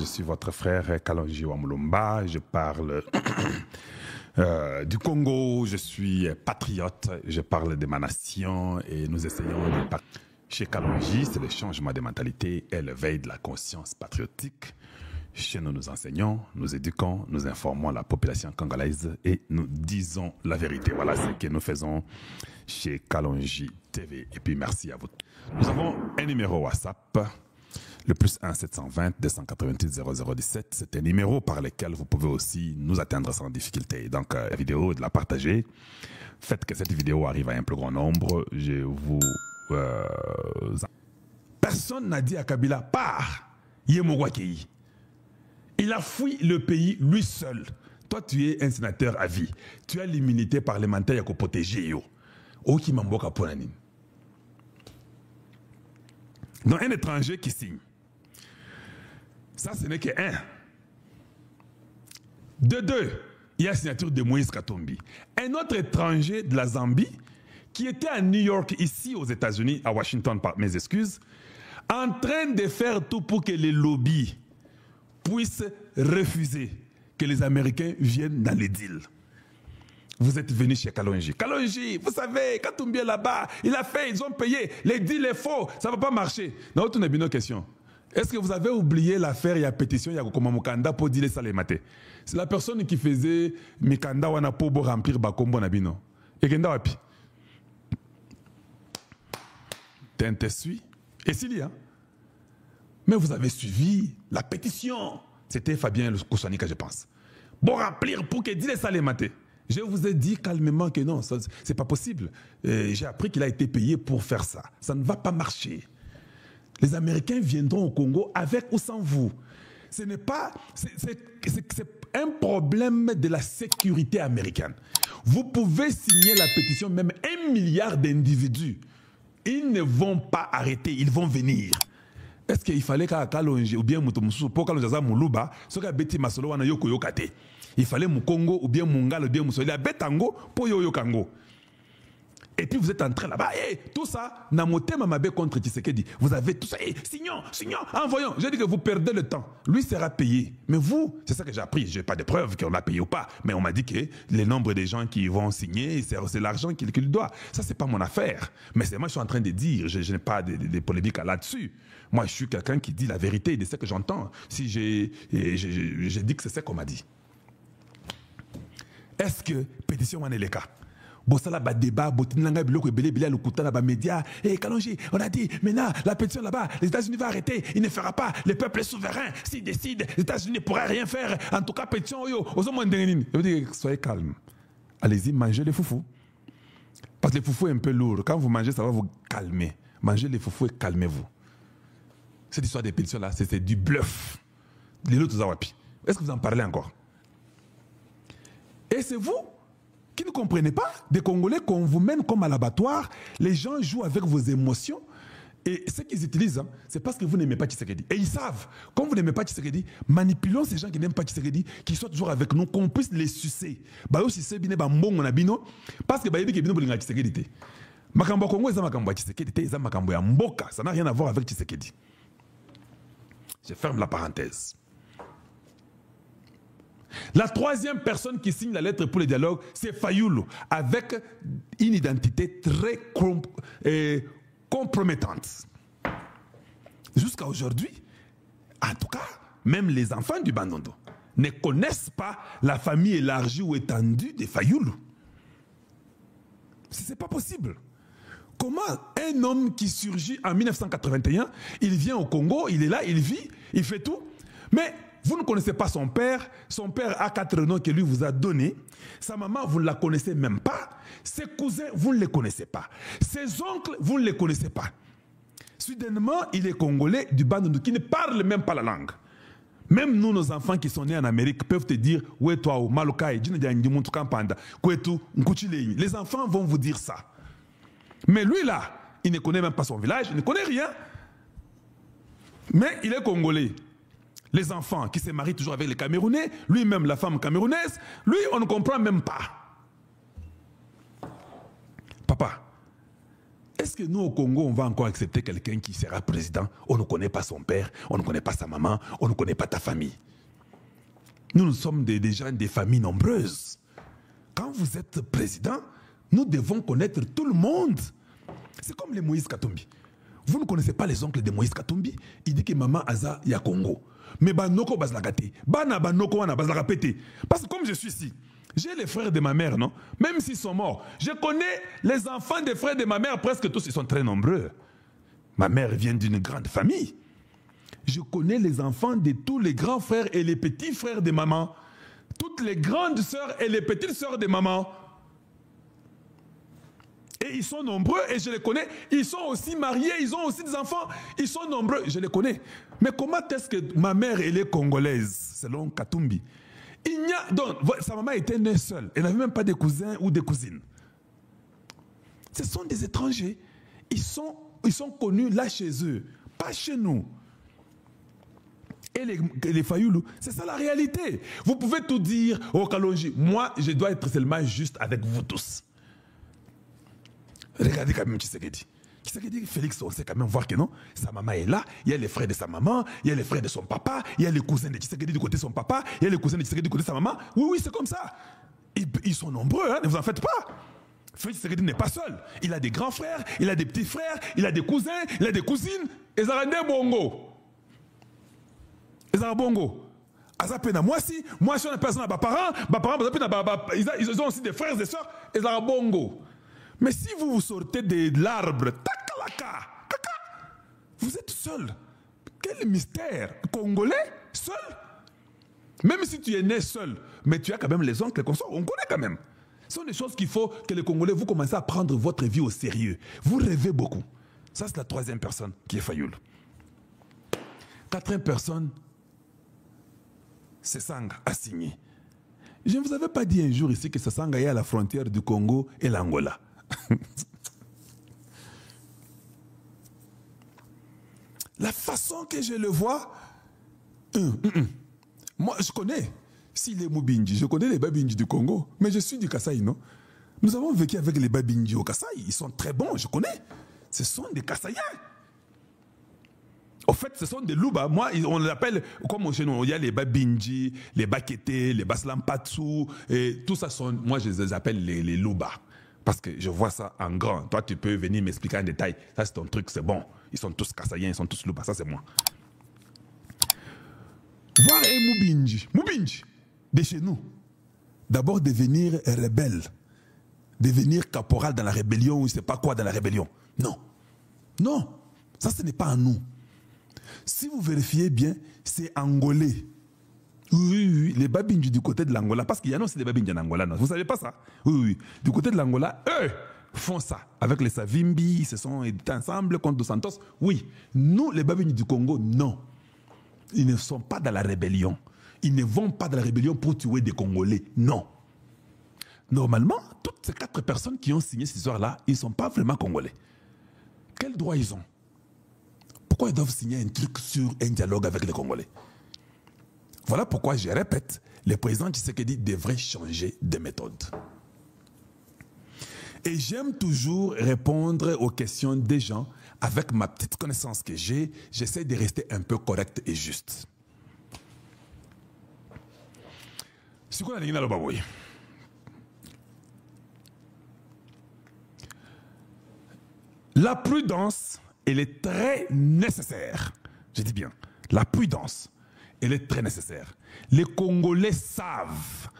je suis votre frère Kalonji Wamulumba, je parle du Congo, je suis patriote, je parle de ma nation et nous essayons de parler. Chez Kalonji, c'est le changement de mentalité et l'éveil de la conscience patriotique. Chez nous, nous enseignons, nous éduquons, nous informons la population congolaise et nous disons la vérité. Voilà ce que nous faisons chez Kalonji TV. Et puis merci à vous. Nous avons un numéro WhatsApp, le +1 720 288 0017. C'est un numéro par lequel vous pouvez aussi nous atteindre sans difficulté. Donc la vidéo, de la partager. Faites que cette vidéo arrive à un plus grand nombre. Je vous... Personne n'a dit à Kabila, pars, Yemogwakei. Il a fui le pays lui seul. Toi, tu es un sénateur à vie. Tu as l'immunité parlementaire pour protéger. Oki Mamboka Ponanin. Donc, un étranger qui signe. Ça, ce n'est que un. De deux, il y a la signature de Moïse Katumbi. Un autre étranger de la Zambie qui était à New York, ici aux États-Unis, à Washington, par mes excuses, en train de faire tout pour que les lobbies puissent refuser que les Américains viennent dans les deals. Vous êtes venus chez Kalonji. Kalonji, vous savez, Katumbi est là-bas, il a fait, ils ont payé, les deals est faux, ça ne va pas marcher. Dans autre une question. Est-ce que vous avez oublié l'affaire, il y a pétition, il y a comme Mukanda pour dire ça les matés. C'est la personne qui faisait Mikanda wana pour remplir Bakombo Nabino. Et Genda Wapi. T'es suivi. Et s'il y a. Mais vous avez suivi la pétition. C'était Fabien Koussanika, je pense. Bon, remplir pour que dise ça les matés. Je vous ai dit calmement que non, c'est pas possible. J'ai appris qu'il a été payé pour faire ça. Ça ne va pas marcher. Les Américains viendront au Congo avec ou sans vous. Ce n'est pas... C'est un problème de la sécurité américaine. Vous pouvez signer la pétition, même 1 milliard d'individus. Ils ne vont pas arrêter, ils vont venir. Est-ce qu'il fallait qu'à Kalonji ou bien pour Kalonji Muluba, ce qu'a Betty Masolo wana yoko yokate. Il fallait Mukongo ou bien Mungala ou bien Musoli à Betango pour Yoyo Kango. Et puis vous êtes en train là-bas, tout ça, Namote Mamabe contre Tshisekedi. Vous avez tout ça, signons, envoyons. J'ai dit que vous perdez le temps. Lui sera payé. Mais vous, c'est ça que j'ai appris. Je n'ai pas de preuves qu'on l'a payé ou pas. Mais on m'a dit que le nombre de gens qui vont signer, c'est l'argent qu'il doit. Ça, c'est pas mon affaire. Mais c'est moi, je suis en train de dire. Je n'ai pas de polémique là-dessus. Moi, je suis quelqu'un qui dit la vérité de ce que j'entends. Si j'ai dit que c'est ce qu'on m'a dit. Est-ce que pétition en est le cas? Bossala ba débat, botinanga biloko ebele bilé lokuta na ba média. Eh Kalonji, on a dit maintenant la pétition là-bas, les États-Unis vont arrêter, il ne fera pas, le peuple est souverain, s'il décide, les États-Unis ne pourraient rien faire. En tout cas pétition yo, je veux dire soyez calme. Allez-y, mangez les foufous. Parce que les foufous est un peu lourd. Quand vous mangez, ça va vous calmer. Mangez les foufous et calmez-vous. Cette histoire des pétitions là, c'est du bluff. Les autres zawapi. Est-ce que vous en parlez encore? Et c'est vous qui ne comprenez pas, des Congolais qu'on vous mène comme à l'abattoir, les gens jouent avec vos émotions et ce qu'ils utilisent, c'est parce que vous n'aimez pas Tshisekedi. Et ils savent, comme vous n'aimez pas Tshisekedi, manipulons ces gens qui n'aiment pas Tshisekedi, qui soient toujours avec nous, qu'on puisse les sucer. Parce que Tshisekedi. Makambo Congo, ça makambo Tshisekedi, ça makambo ya Mboka, ça n'a rien à voir avec Tshisekedi. Je ferme la parenthèse. La troisième personne qui signe la lettre pour le dialogue, c'est Fayulu, avec une identité très compromettante. Jusqu'à aujourd'hui, en tout cas, même les enfants du Bandondo ne connaissent pas la famille élargie ou étendue de Fayulu. Ce n'est pas possible. Comment un homme qui surgit en 1981, il vient au Congo, il est là, il vit, il fait tout, mais... Vous ne connaissez pas son père a 4 noms que lui vous a donnés. Sa maman, vous ne la connaissez même pas. Ses cousins, vous ne les connaissez pas. Ses oncles, vous ne les connaissez pas. Soudainement, il est congolais du Bandundu qui ne parle même pas la langue. Même nous, nos enfants qui sont nés en Amérique peuvent te dire « Ouais, toi, Malokai, les enfants vont vous dire ça. Mais lui là, il ne connaît même pas son village, il ne connaît rien. Mais il est congolais. Les enfants qui se marient toujours avec les Camerounais, lui-même la femme camerounaise, lui on ne comprend même pas. Papa, Est-ce que nous, au Congo, on va encore accepter quelqu'un qui sera président? On ne connaît pas son père, on ne connaît pas sa maman, on ne connaît pas ta famille. Nous sommes des gens, des familles nombreuses. Quand vous êtes président, nous devons connaître tout le monde. C'est comme les Moïse Katumbi. Vous ne connaissez pas les oncles de Moïse Katumbi. Il dit que maman Aza ya Congo. Mais banoko bazlakate. Bana banoko wana bazlakapete. Parce que comme je suis ici, j'ai les frères de ma mère, non? Même s'ils sont morts. Je connais les enfants des frères de ma mère, presque tous, ils sont très nombreux. Ma mère vient d'une grande famille. Je connais les enfants de tous les grands frères et les petits frères de maman. Toutes les grandes sœurs et les petites sœurs de maman. Et ils sont nombreux et je les connais. Ils sont aussi mariés, ils ont aussi des enfants. Ils sont nombreux, je les connais. Mais comment est-ce que ma mère, elle est congolaise, selon Katumbi? Il n'y a, donc, sa maman était née seule. Elle n'avait même pas de cousins ou de cousines. Ce sont des étrangers. Ils sont connus là chez eux, pas chez nous. Et les Fayoulou, c'est ça la réalité. Vous pouvez tout dire au Kalonji. Moi, je dois être seulement juste avec vous tous. Regardez quand même Tshisekedi. Tshisekedi, Félix, on sait quand même voir que non, sa maman est là, il y a les frères de sa maman, il y a les frères de son papa, il y a les cousins de Tshisekedi du côté de son papa, il y a les cousins de Tshisekedi du côté de sa maman. Oui, oui, c'est comme ça. Ils sont nombreux, hein, ne vous en faites pas. Félix Tshisekedi n'est pas seul. Il a des grands frères, il a des petits frères, il a des cousins, il a des cousines. Et ça rend bongo. Et ça rend bongo. Moi si, moi je suis une personne à mes parents, ils ont aussi des frères et des sœurs, et ça rend bongo. Mais si vous vous sortez de l'arbre, vous êtes seul. Quel mystère. Congolais, seul. Même si tu es né seul, mais tu as quand même les oncles, les consorts, on connaît quand même. Ce sont des choses qu'il faut que les Congolais, vous commencez à prendre votre vie au sérieux. Vous rêvez beaucoup. Ça, c'est la troisième personne qui est Fayoul. Quatrième personne, c'est Sanga a signé. Je ne vous avais pas dit un jour ici que Sanga est à la frontière du Congo et l'Angola. La façon que je le vois, moi je connais, s'il est Mubinji, je connais les Babinji du Congo, mais je suis du Kasaï, non? Nous avons vécu avec les Babinji au Kasaï, ils sont très bons, je connais. Ce sont des Kasaïens. Au fait, ce sont des Louba. Moi, on les appelle, comme chez nous, il y a les Babinji, les Bakete, les Baslampatsu, et tout ça sont, moi je les appelle les Louba. Parce que je vois ça en grand. Toi, tu peux venir m'expliquer en détail. Ça, c'est ton truc, c'est bon. Ils sont tous Kassaïens, ils sont tous Louba. Ça, c'est moi. Voir un Mubinji, de chez nous, d'abord devenir rebelle, devenir caporal dans la rébellion ou je ne sais pas quoi dans la rébellion. Non. Non. Ça, ce n'est pas à nous. Si vous vérifiez bien, c'est angolais. Oui, les Babinji du côté de l'Angola, parce qu'il y en a aussi des Babinji en Angola, non? Vous ne savez pas ça? Oui. Du côté de l'Angola, eux font ça. Avec les Savimbi, ils se sont ensemble contre Dos Santos. Oui. Nous, les Babinji du Congo, non. Ils ne sont pas dans la rébellion. Ils ne vont pas dans la rébellion pour tuer des Congolais. Non. Normalement, toutes ces 4 personnes qui ont signé cette histoire-là, ils ne sont pas vraiment Congolais. Quel droit ils ont? Pourquoi ils doivent signer un truc sur un dialogue avec les Congolais? Voilà pourquoi je répète, le président Tshisekedi devrait changer de méthode. Et j'aime toujours répondre aux questions des gens avec ma petite connaissance que j'ai. J'essaie de rester un peu correct et juste. La prudence, elle est très nécessaire. Je dis bien, la prudence. Elle est très nécessaire. Les Congolais savent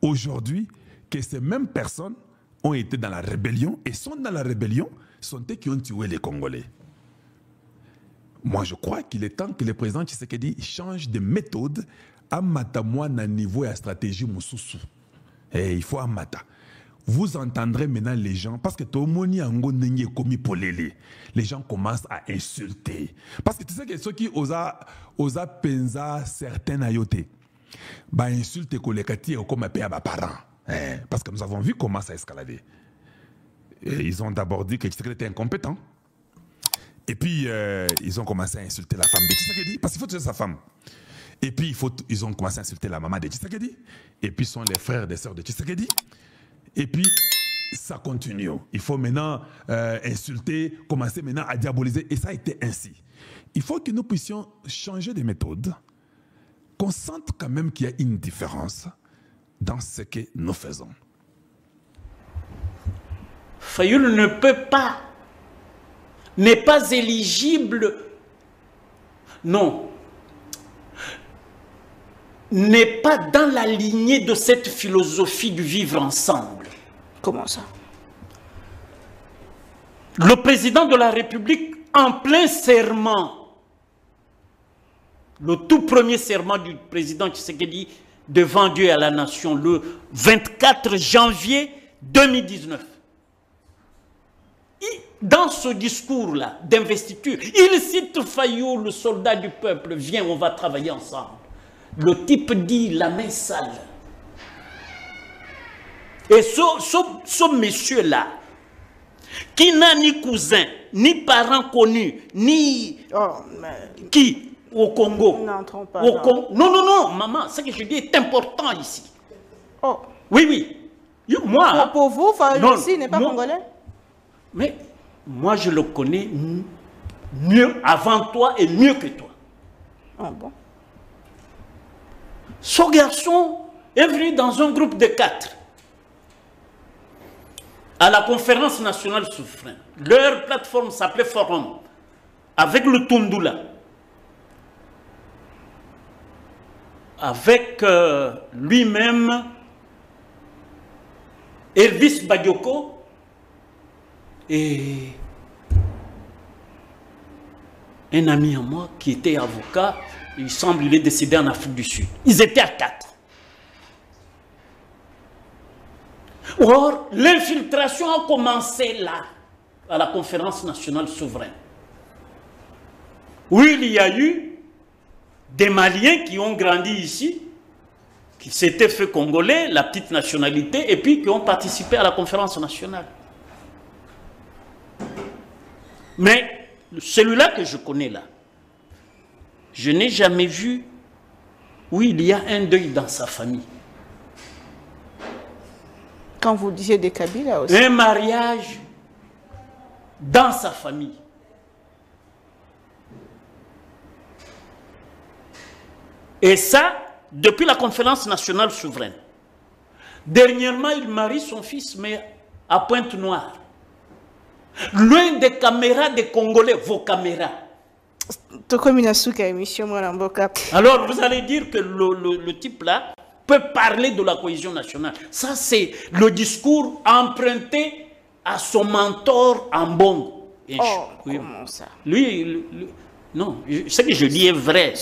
aujourd'hui que ces mêmes personnes ont été dans la rébellion et sont dans la rébellion, sont eux qui ont tué les Congolais. Moi, je crois qu'il est temps que le président Tshisekedi change de méthode à matamoi na niveau et à stratégie moussousou. Et il faut amata. Vous entendrez maintenant les gens, parce que Tomoni Ango Nenye Komi Polele, les gens commencent à insulter. Parce que tu sais que ceux qui osent penser certains ayoté, bah insultent Kolekati et comme à mes parents. Parce que nous avons vu comment ça a escaladé. Et ils ont d'abord dit que Tshisekedi était incompétent. Et puis, ils ont commencé à insulter la femme de Tshisekedi, parce qu'il faut tuer sa femme. Et puis, ils ont commencé à insulter la maman de Tshisekedi. Et puis, sont les frères et sœurs de Tshisekedi. Et puis, ça continue. Il faut maintenant insulter, commencer maintenant à diaboliser. Et ça a été ainsi. Il faut que nous puissions changer de méthode, qu'on sente quand même qu'il y a une différence dans ce que nous faisons. Fayoulou ne peut pas, n'est pas éligible, non, n'est pas dans la lignée de cette philosophie du vivre ensemble. Comment ça? Le président de la République, en plein serment, le tout premier serment du président Tshisekedi devant Dieu et à la nation, le 24 janvier 2019. Dans ce discours-là d'investiture, il cite Fayoulou, le soldat du peuple, viens, on va travailler ensemble. Le type dit la main sale. Et ce monsieur-là, qui n'a ni cousin, ni parents connus, ni... Oh, mais... Qui au Congo? N'entrons pas. Non, non, non, maman, ce que je dis est important ici. Oh. Oui, oui. Moi... Pour vous, Fayoulou aussi n'est pas congolais? Mais moi, je le connais mieux avant toi et mieux que toi. Ah bon? Ce garçon est venu dans un groupe de 4 à la conférence nationale souveraine. Leur plateforme s'appelait Forum, avec le Tundula, avec lui-même Elvis Badioko et un ami à moi qui était avocat. Il semble qu'il est décédé en Afrique du Sud. Ils étaient à 4. Or, l'infiltration a commencé là, à la conférence nationale souveraine, où il y a eu des Maliens qui ont grandi ici, qui s'étaient fait congolais, la petite nationalité, et puis qui ont participé à la conférence nationale. Mais celui-là que je connais là, je n'ai jamais vu où il y a un deuil dans sa famille. Quand vous disiez des Kabila aussi. Un mariage dans sa famille. Et ça, depuis la conférence nationale souveraine. Dernièrement, il marie son fils, mais à Pointe-Noire. Loin des caméras des Congolais, vos caméras. Alors, vous allez dire que le type là peut parler de la cohésion nationale. Ça, c'est le discours emprunté à son mentor en Bongo. Oh, comment ça? Lui, non, ce que je dis est vrai.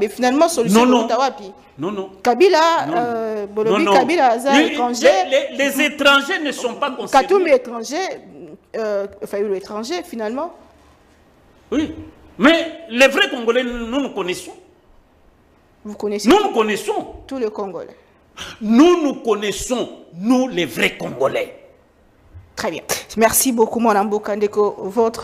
Finalement, solution non, non. Kabila, non. Kabila, étranger. Les étrangers ne sont pas concernés. Katoum est étranger, Fayoulou étranger, finalement. Oui, mais les vrais Congolais, nous connaissons. Vous connaissez? Nous connaissons. Tous les Congolais. Nous connaissons, nous les vrais Congolais. Très bien. Merci beaucoup, Mme Bokandeko. Votre